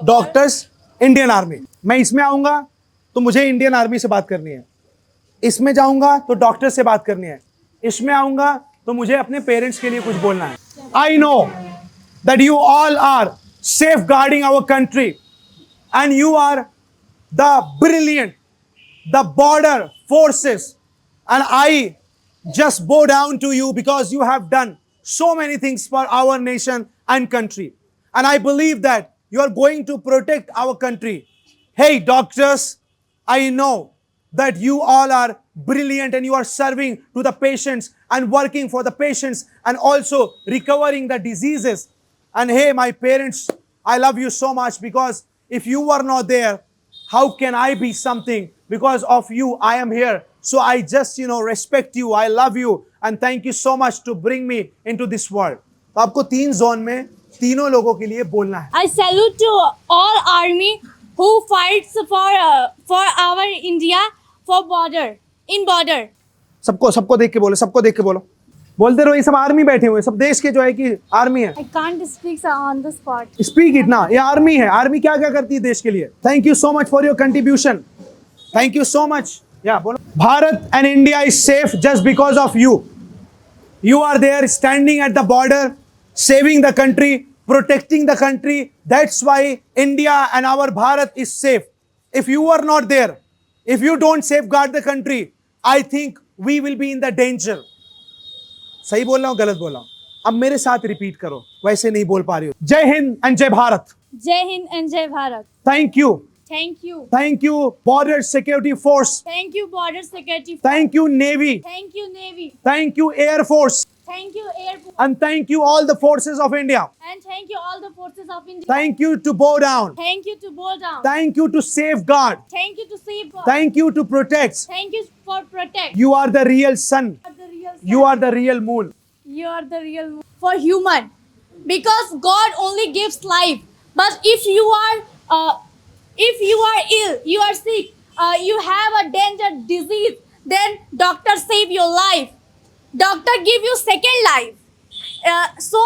डॉक्टर्स, इंडियन आर्मी। मैं इसमें आऊंगा तो मुझे इंडियन आर्मी से बात करनी है, इसमें जाऊंगा तो डॉक्टर से बात करनी है, इसमें आऊंगा तो मुझे अपने पेरेंट्स के लिए कुछ बोलना है। I know that you all are safeguarding our country and you are the brilliant, the border forces, and I just bow down to you because you have done so many things for our nation and country. And I believe that you are going to protect our country. Hey, doctors, I know that you all are brilliant and you are serving to the patients and working for the patients and also recovering the diseases. And hey, my parents, I love you so much because if you were not there, how can I be something? Because of you, I am here. So I just, respect you. I love you. And thank you so much to bring me into this world. तो आपको 3 zone में तीनों लोगों के लिए बोलना है. I salute to all army who fights for our India for border. सबको देख के बोलो, सबको देख के बोलो. बोलते रहो, ये सब आर्मी बैठे हुए हैं, सब देश के जो है कि आर्मी है. I can't speak on the spot. Speak it ना, ये आर्मी है. आर्मी क्या क्या करती है देश के लिए. Thank you so much for your contribution. Thank you so much. या बोलो. Bharat and India is safe just because of you. You are there standing at the border, saving the country, protecting the country. That's why India and our Bharat is safe. If you are not there, if you don't safeguard the country, I think we will be in the danger. सही बोल रहा हूँ, गलत बोल रहा हूँ? अब मेरे साथ रिपीट करो, वैसे नहीं बोल पा रही हो. जय हिंद एंड जय Bharat. Jai Hind and Jai Bharat. Thank you. Thank you. Thank you, Border Security Force. Thank you, Border Security. Thank you, Navy. Thank you, Navy. Thank you, Air Force. Thank you, Air Force. And thank you, all the forces of India. And thank you, all the forces of India. Thank you to bow down. Thank you to bow down. Thank you to safeguard. Thank you to safeguard. Thank you to protect. Thank you for protect. You are the real sun. You are the real sun. You are the real moon. You are the real for human, because God only gives life. But if you are ill, you are sick, you have a danger disease, then doctor save your life. Doctor give you second life. So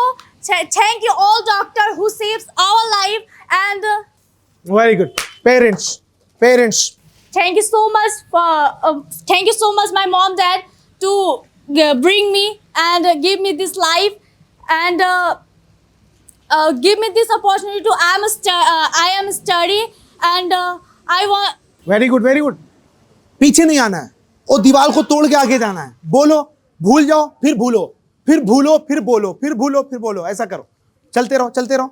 thank you all doctor who saves our life, and Very good. Parents. thank you so much my mom dad to bring me and give me this life, and give me this opportunity to I am study, and I want. Very good. पीछे नहीं आना है, वो दीवार को तोड़ के आगे जाना है. बोलो, भूल जाओ, फिर भूलो, फिर भूलो, फिर बोलो, फिर भूलो, फिर बोलो. ऐसा करो. चलते रहो.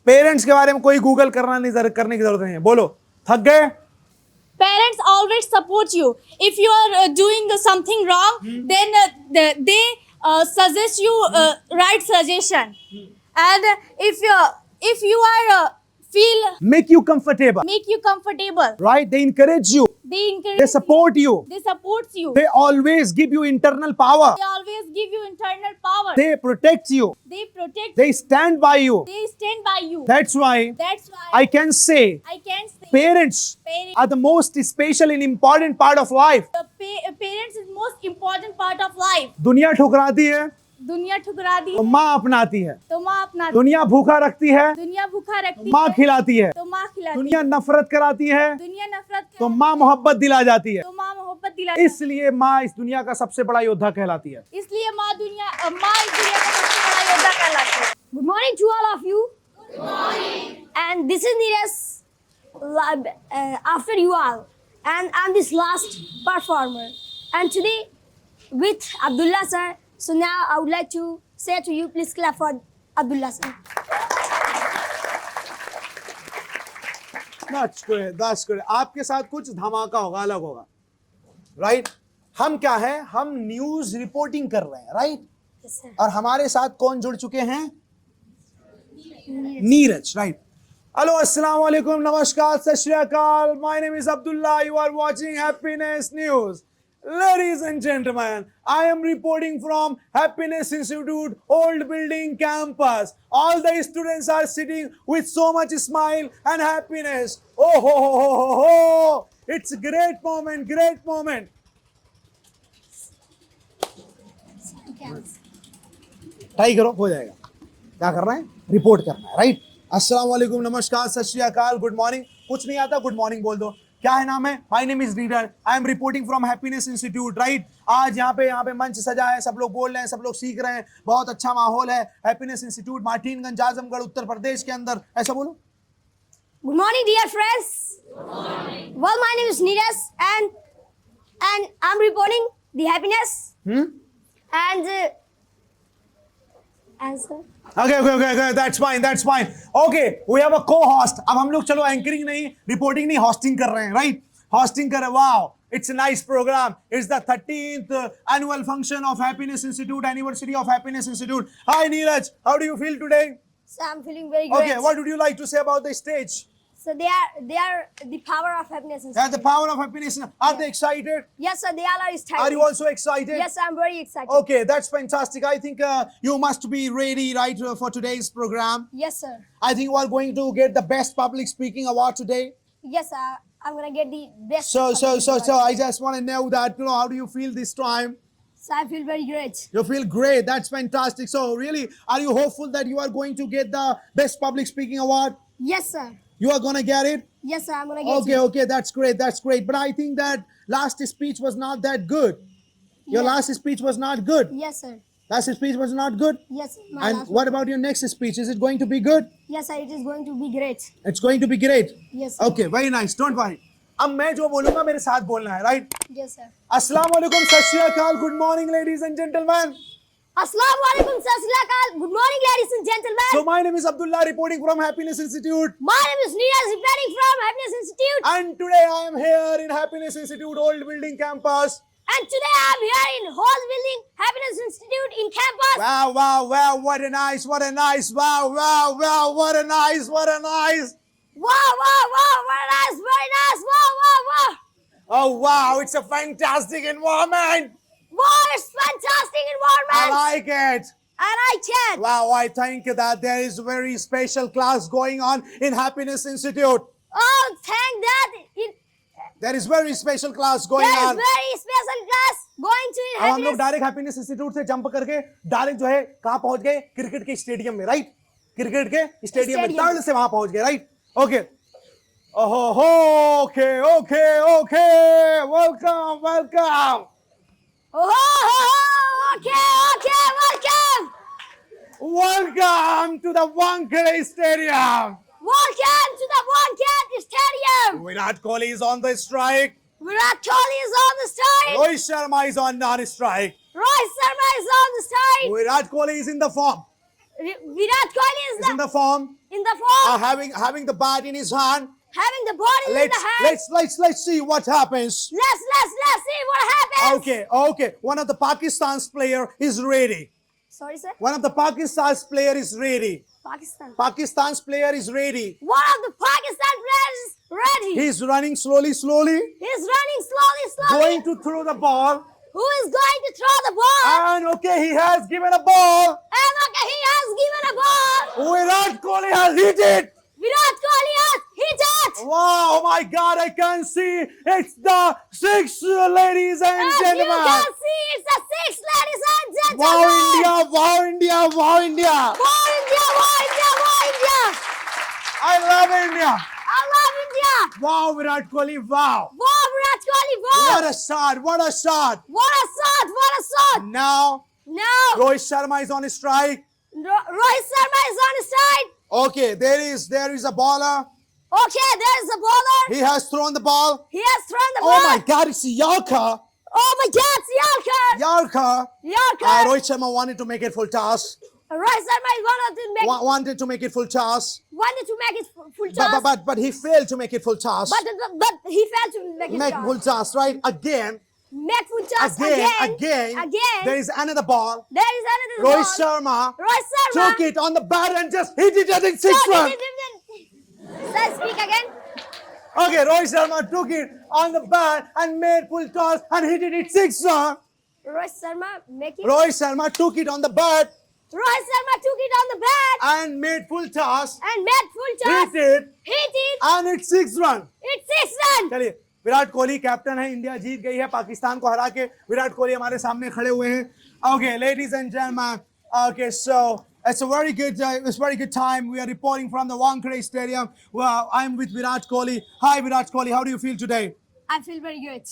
पेरेंट्स के बारे में कोई गूगल करने की जरूरत नहीं है. बोलो. थक गए? Parents always support you. If you are doing something wrong, then they suggest you right suggestion. And if you are Make you comfortable. Right? They encourage you. They support you. They supports you. They always give you internal power. They always give you internal power. They protect you. They protect. They stand by you. They stand by you. That's why That's why I can say I can say parents are the most special and important part of life. the parents is most important part of life. दुनिया ठुकराती है दुनिया ठुकरा दी तो माँ अपनाती है. तो माँ अपना. दुनिया भूखा रखती है दुनिया भूखा रखती माँ है खिलाती है. तो माँ खिलाती. दुनिया नफरत कराती है दुनिया नफरत तो कर माँ मोहब्बत दिला जाती है. तो माँ मोहब्बत दिला. इसलिए माँ इस दुनिया का सबसे बड़ा योद्धा कहलाती है. इसलिए माँ इस दुनिया का सबसे बड़ा योद्धा कहलाती है. Good morning to all of you. Good morning. And this is Neeraj after you all. And I'm this last performer. And today with Abdullah sir. So now I would like to say to you, please clap for Abdullah sir. That's good. आपके साथ कुछ धमाका होगा, अलग होगा. Right? हम क्या है? हम न्यूज रिपोर्टिंग कर रहे हैं. राइट? Yes sir. और हमारे साथ कौन जुड़ चुके हैं? नीरज. राइट? हेलो, अस्सलाम वालेकुम, नमस्कार, सत श्री अकाल. My name is Abdullah. You are watching Happiness News. Ladies and gentlemen, I am reporting from Happiness Institute, Old Building Campus. All the students are sitting with so much smile and happiness. Oh ho ho ho ho ho! It's a great moment. Try करो, हो जाएगा. क्या करना है? Report करना है. Right? अस्सलाम वालेकुम, नमस्कार, सत श्री अकाल, गुड मॉर्निंग. कुछ नहीं आता, गुड मॉर्निंग बोल दो. क्या है नाम है? My name is Neeraj. I am reporting from happiness institute. Right? आज यहाँ पे मंच सजा है, सब लोग बोल रहे हैं, सब लोग सीख रहे हैं, बहुत अच्छा माहौल है. हैप्पीनेस इंस्टीट्यूट, मार्टिनगंज, आजमगढ़, उत्तर प्रदेश के अंदर. ऐसा बोलो. Good morning, dear friends. Good morning. Well, my name is Neeraj, and I'm reporting the happiness. And answer. Okay, that's fine. Okay, we have a co-host. अब हम लोग चलो एंकरिंग नहीं, रिपोर्टिंग नहीं, होस्टिंग कर रहे हैं. राइट? होस्टिंग कर रहे हैं. Wow, it's a nice program. It's the 13th annual function of Happiness Institute, anniversary of Happiness Institute. Hi Neeraj, how do you feel today? So I'm feeling very great. Okay, what would you like to say about the stage? So they are the power of happiness. That's the power of happiness. Are they excited? Yes, sir. They all are excited. Are you also excited? Yes, I'm very excited. Okay, that's fantastic. I think you must be ready, right, for today's program. Yes, sir. I think you are going to get the best public speaking award today. Yes, sir. I'm gonna get the best. So public I just want to know that, how do you feel this time? So I feel very great. You feel great. That's fantastic. So really, are you hopeful that you are going to get the best public speaking award? Yes, sir. You are going to get it? Yes, sir. I'm gonna get it. Okay, that's great. That's great. But I think that last speech was not that good. Your Yes. last speech was not good. Yes, sir. Last speech was not good. Yes, sir. My And last what about your next speech? Is it going to be good? Yes, sir. It is going to be great. It's going to be great. Yes, sir. Okay, very nice. Don't worry. अब मैं जो बोलूंगा मेरे साथ बोलना है, right? Yes, sir. अस्सलाम वालेकुम, सत श्री अकाल, good morning, ladies and gentlemen. Assalamu alaikum, sir. Good morning, ladies and gentlemen. So my name is Abdullah, reporting from Happiness Institute, My name is Neeraj, reporting from Happiness Institute. and today I am here in Happiness Institute Old Building Campus. And today I'm here in Hall Building, Happiness Institute in campus. Wow, what a nice, what a nice, wow, what a nice, what a nice. Wow, very nice, very nice. Wow. Oh wow, it's a fantastic environment. Wow, it's fantastic I environment. like it. I like it. Wow, I think that there is very special class going on in Happiness Institute. Oh, thank that. There is very special class going There is on. very special class going to अब हम लोग Happiness. Direct happiness institute से jump करके direct जो है कहाँ पहुंच गए? क्रिकेट के स्टेडियम में, राइट? क्रिकेट के स्टेडियम में स्टेडियम। तड़ से वहां पहुंच गए, right? Okay okay welcome Oh, okay, welcome. Welcome to the Wankhede stadium. Welcome to the Wankhede Stadium. Virat Kohli is on the strike. Virat Kohli is on the side. Rohit Sharma is on non-strike. Rohit Sharma is on the side. Virat Kohli is in the form. Virat Kohli is Is in the form. in the form, Having the bat in his hand. having the ball in the hand. Let's see what happens. Let's see what happens. Okay. One of the Pakistan's player is ready. Sorry, sir. One of the Pakistan's player is ready. Pakistan. Pakistan's player is ready. One of the Pakistan players is ready. He's running slowly. He's running slowly. Going to throw the ball. Who is going to throw the ball? And okay, he has given a ball. And okay, he has given a ball. Virat Kohli has hit it. Virat Kohli has hit it. Wow, oh my God, I can see it's the six, ladies and As you gentlemen. can see, it's a six, ladies and gentlemen. Wow, India. Wow, India. I love India. I love India. Wow, Virat Kohli, wow. Wow, Virat Kohli, wow. What a shot. What a shot. Now, Now, Rohit Sharma is on strike. Rohit Sharma is on his side. Okay, there is a baller. Okay, there is a bowler. He has thrown the ball. He has thrown the Oh ball. my God, it's Yarkar. Oh my God, it's Yarkar. Yarkar. Rohit Sharma wanted to make it full toss. Rohit Sharma is Wanted to make it full toss. wanted to make it full toss. But he failed to make it full toss. But he failed to make it Make toss. full toss, right? Again. Make full toss Again. There is another ball. There is another Rohit Sharma Rohit Sharma took it on the bat and just hit it at the sixth run. Sir, speak again. Okay, Rohit Sharma took it on the bat and made full toss and hit it at sixth run. Rohit Sharma make it. Rohit Sharma took it on the bat Rohit Sharma took it on the bat and made full toss, and made full toss. hit it, it. and it's sixth run. It's 6 run. चलिए, Virat Kohli captain है, India जीत गई है पाकिस्तान को हरा के. विराट कोहली हमारे सामने खड़े हुए हैं. Okay, ladies and gentlemen. Okay, so it's a very good time. We are reporting from the Wankhede Stadium. Well, I'm with Virat Kohli. Hi, Virat Kohli. How do you feel today? I feel very good.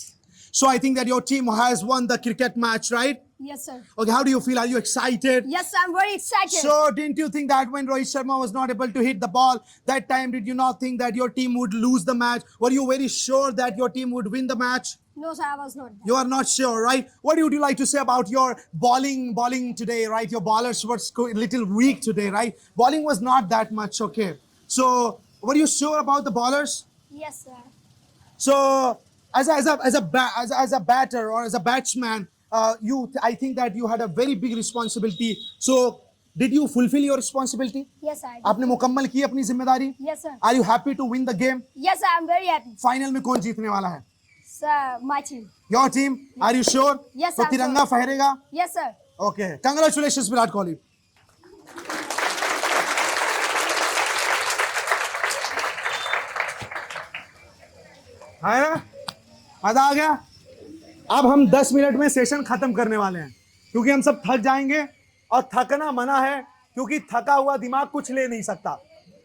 So I think that your team has won the cricket match, right? Yes, sir. Okay, how do you feel? Are you excited? Yes, I'm very excited. So didn't you think that when Rohit Sharma was not able to hit the ball, that time did you not think that your team would lose the match? Were you very sure that your team would win the match? No, sir, I was not. You are not sure, right? What would you like to say about your bowling today, right? Your bowlers were a little weak today, right? Bowling was not that much, okay. So were you sure about the bowlers? Yes, sir. So as a batter or as a batsman, I think that you had a very big responsibility. So Did you fulfill your responsibility? Yes, sir. आपने मुकम्मल की अपनी जिम्मेदारी? Yes, sir. Are you happy to win the game? Yes, sir. I'm very happy. Final में कौन जीतने वाला है? Sir, my team. Your team? Are you sure? Yes, तो sir, तिरंगा फहरेगा? Yes, sir. Okay. Congratulations, Virat Kohli. है ना? मजा आ गया? अब हम 10 मिनट में सेशन खत्म करने वाले हैं क्योंकि हम सब थक जाएंगे और थकना मना है क्योंकि थका हुआ दिमाग कुछ ले नहीं सकता,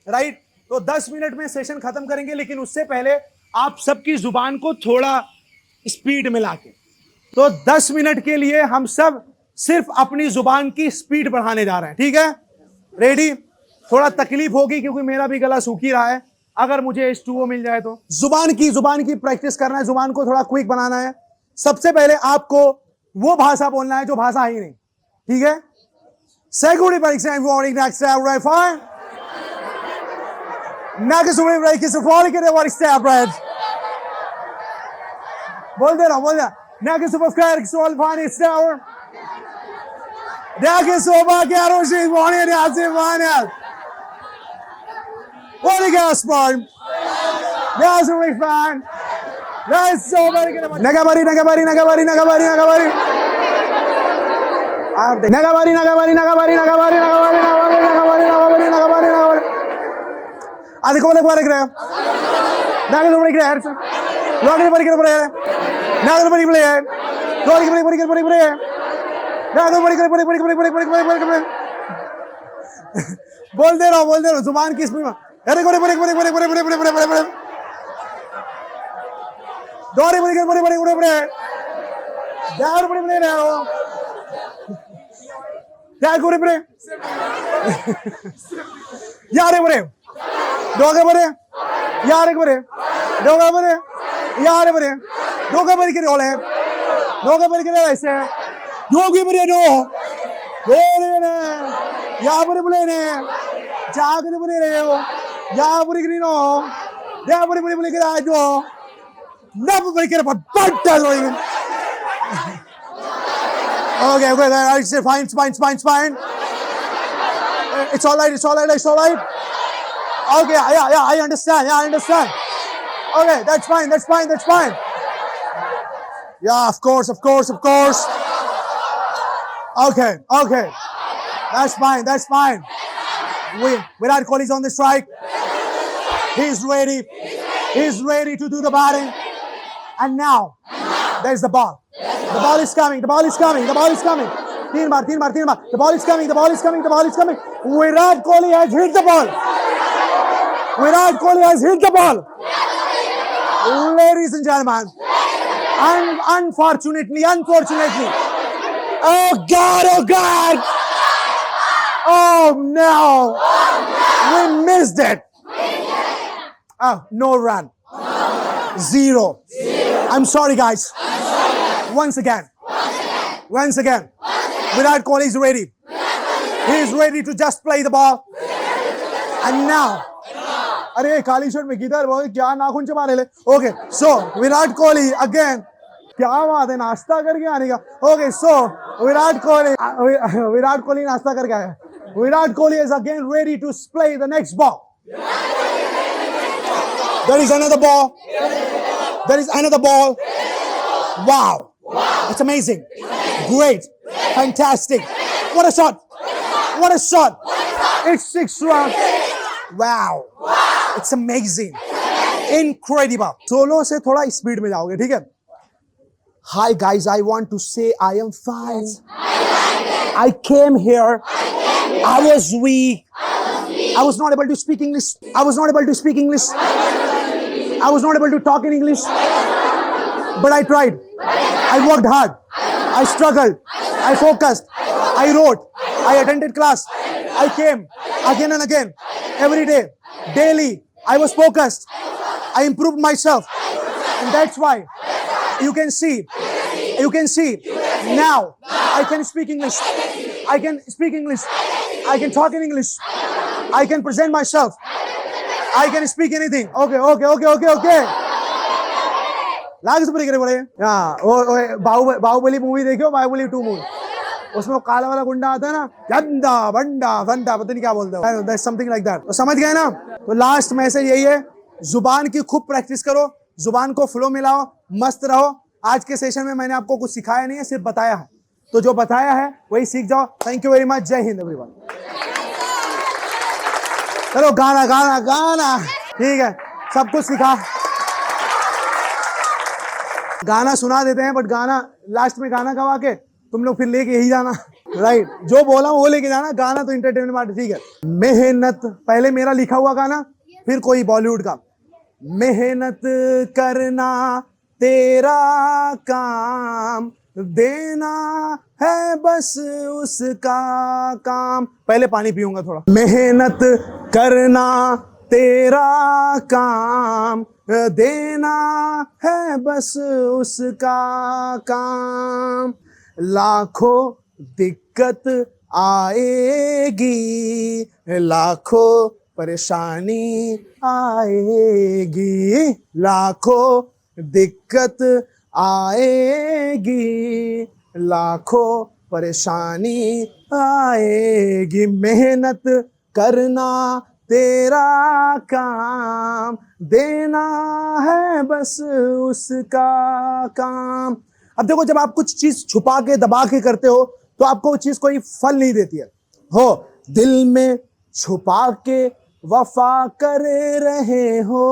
राइट? तो 10 मिनट में सेशन खत्म करेंगे, लेकिन उससे पहले आप सबकी जुबान को थोड़ा स्पीड में लाके, तो 10 मिनट के लिए हम सब सिर्फ अपनी जुबान की स्पीड बढ़ाने जा रहे हैं, ठीक है? रेडी? थोड़ा तकलीफ होगी क्योंकि मेरा भी गला सूख ही रहा है। अगर मुझे H2O मिल जाए तो जुबान की प्रैक्टिस करना है, जुबान को थोड़ा क्विक बनाना है। सबसे पहले आपको वो भाषा बोलना है जो भाषा ही नहीं, ठीक है? Seguri par example, warning next step right fine. Nagasuri break is a falling in the step right. बोल दे रहा Nagasuri square is all fine is tower. Nagasuri garo she warning as a fine. What a gas bar. Nagasuri fine. That's so very good. Nagabari. Adiko le pare kre. Nagal pare kre herse. Logre pare kre. Nagal pare play. Logre pare. Nagal pare. बोल दे रहा जुबान की speed में. अरे गोरे परे. दोरे परे. दार परे रहो. दार गोरे परे. यारे परे. दोगे परे. यारे परे. दोगे परे. यारे परे. दोगे परे के रोले. दोगे परे के ऐसे. दोगे परे नो. दोरे ने. या परे बोले ने. जागने परे रहे हो. या परे के नो. या परे के आज हो. Never break it up, but okay, I say fine. It's all right. Okay, yeah, I understand. Okay, that's fine. Yeah, of course. Okay, that's fine. Virat Kohli is on the strike. He's ready to do the batting. And now, there's the ball. The ball is coming. 3 bar. The ball is coming. Virat Kohli has hit the ball. Ladies and gentlemen, unfortunately. Oh God. Oh no. We missed it. Oh, no run. 0. I'm sorry, guys. Once again. Virat Kohli is ready. He is ready to just play the ball. And now. अरे काली shirt में किधर वो क्या नाखून चबा रहे ले? Okay, so Virat Kohli again. क्या बात है, नाश्ता करके आने का. Okay, so Virat Kohli नाश्ता करके आया. Virat Kohli is again ready to play the next ball. There is another ball. Wow. It's amazing. Great. Fantastic. What a shot. It's 6 runs. Wow. It's amazing. Incredible. Solo से थोड़ा speed में जाओगे, ठीक है? Hi guys, I want to say I am fine. I came here. I was weak. I was not able to speak English. I was not able to talk in English. But I tried. I worked hard. I struggled. I focused. I wrote. I attended class. I came again and again. Every day. Daily. I was focused. I improved myself. And that's why you can see. Now I can speak English. I can talk in English. I can present myself. I can speak anything. Okay. लाग से परे करे बड़े. हाँ, Baahubali movie देखियो, Baahubali 2 movie. उसमें वो काला वाला गुंडा आता है ना, गंदा बंडा फंडा, पता नहीं क्या बोलते हैं, समथिंग लाइक दैट। तो समझ गए ना? तो लास्ट मैसेज यही है, जुबान की खूब प्रैक्टिस करो, जुबान को फ्लो में लाओ, मस्त रहो। आज के सेशन में मैंने आपको कुछ सिखाया नहीं है, सिर्फ बताया है, तो जो बताया है वही सीख जाओ। Thank you very much. जय हिंद एवरीवन। चलो गाना गाना गाना, ठीक है, सब कुछ सिखा, गाना सुना देते हैं, बट गाना लास्ट में गाना गवा के तुम लोग फिर लेके यही जाना, राइट? जो बोला वो लेके जाना, गाना तो एंटरटेनमेंट पार्ट, ठीक है। मेहनत, पहले मेरा लिखा हुआ गाना, फिर कोई बॉलीवुड का। मेहनत करना तेरा काम, देना है बस उसका काम। पहले पानी पीऊंगा थोड़ा। मेहनत करना तेरा काम, देना है बस उसका काम। लाखों दिक्कत आएगी, लाखों परेशानी आएगी, लाखों दिक्कत आएगी, लाखों परेशानी आएगी। मेहनत करना तेरा काम, देना है बस उसका काम। अब देखो, जब आप कुछ चीज छुपा के दबा के करते हो तो आपको वो चीज कोई फल नहीं देती है। हो दिल में छुपा के वफा कर रहे हो,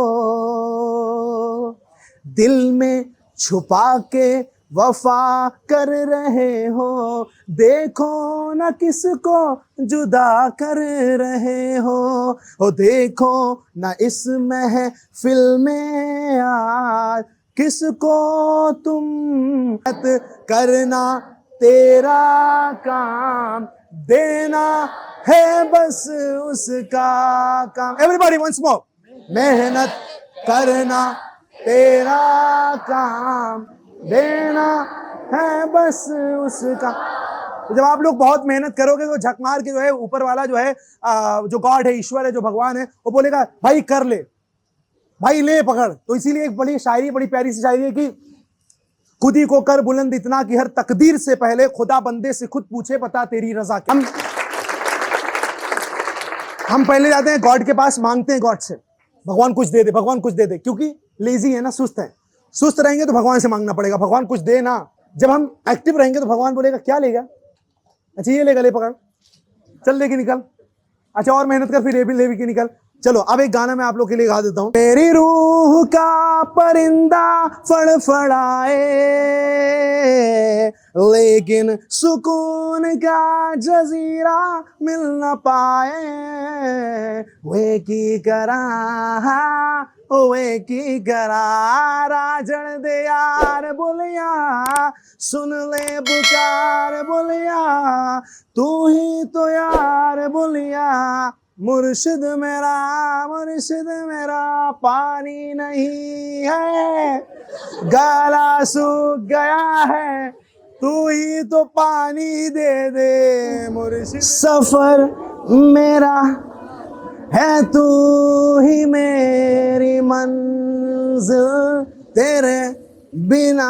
दिल में छुपा के वफा कर रहे हो, देखो न किसको जुदा कर रहे हो देखो न इस महफिल में आज किसको तुम। करना तेरा काम, देना है बस उसका काम। Everybody once more. मेहनत करना तेरा काम, देना है बस उसका। तो जब आप लोग बहुत मेहनत करोगे तो झक मार के जो है ऊपर वाला जो है जो गॉड है, ईश्वर है, जो भगवान है, वो बोलेगा भाई कर ले, भाई ले पकड़। तो इसीलिए एक बड़ी शायरी, बड़ी प्यारी सी शायरी है कि खुद ही को कर बुलंद इतना कि हर तकदीर से पहले खुदा बंदे से खुद पूछे बता तेरी रजा क्या। हम पहले जाते हैं गॉड के पास, मांगते हैं गॉड से भगवान कुछ दे दे, भगवान कुछ दे दे, क्योंकि लेजी है ना, सुस्त है। सुस्त रहेंगे तो भगवान से मांगना पड़ेगा, भगवान कुछ दे ना। जब हम एक्टिव रहेंगे तो भगवान बोलेगा क्या लेगा, अच्छा ये लेगा, ले पकड़, चल लेके निकल, अच्छा और मेहनत कर, फिर ये भी ले के निकल। चलो अब एक गाना मैं आप लोग के लिए गा देता हूं। मेरी रूह का परिंदा फड़फड़ाए, लेकिन सुकून का जजीरा मिल न पाए। वे की करा राजन दे यार बोलिया, सुन ले पुकार बोलिया, तू ही तो यार बोलिया। मुर्शिद मेरा पानी नहीं है, गला सूख गया है, तू ही तो पानी दे दे मुर्शिद। सफर मेरा है, तू ही मेरी मंजिल, तेरे बिना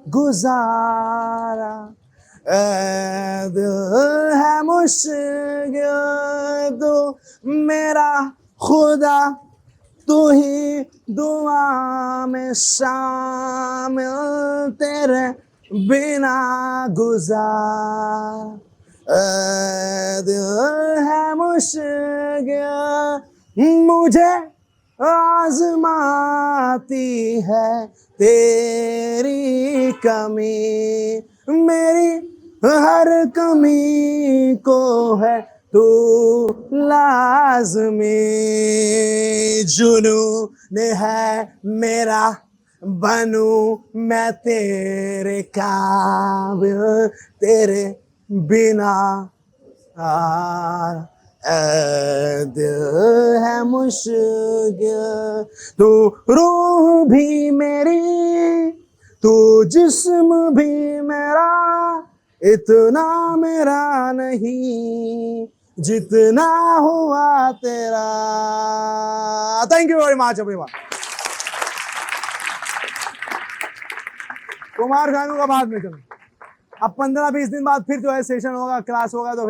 गुजारा दिल है मुश्किल, तू मेरा खुदा, तू ही दुआ में शामिल, तेरे बिना गुजार दिल है मुश्किल। मुझे आजमाती है तेरी कमी, मेरी हर कमी को है तू लाज़मी। जुनून है मेरा, बनूं मैं तेरे काबिल, तेरे बिना दिल है मुश्किल। तू रूह भी मेरी, तू जिस्म भी मेरा, इतना मेरा नहीं जितना हुआ तेरा। Thank you very much everyone. Kumar Sanu का बाद में चलो। अब 15-20 दिन बाद फिर जो है सेशन होगा, क्लास होगा, तो फिर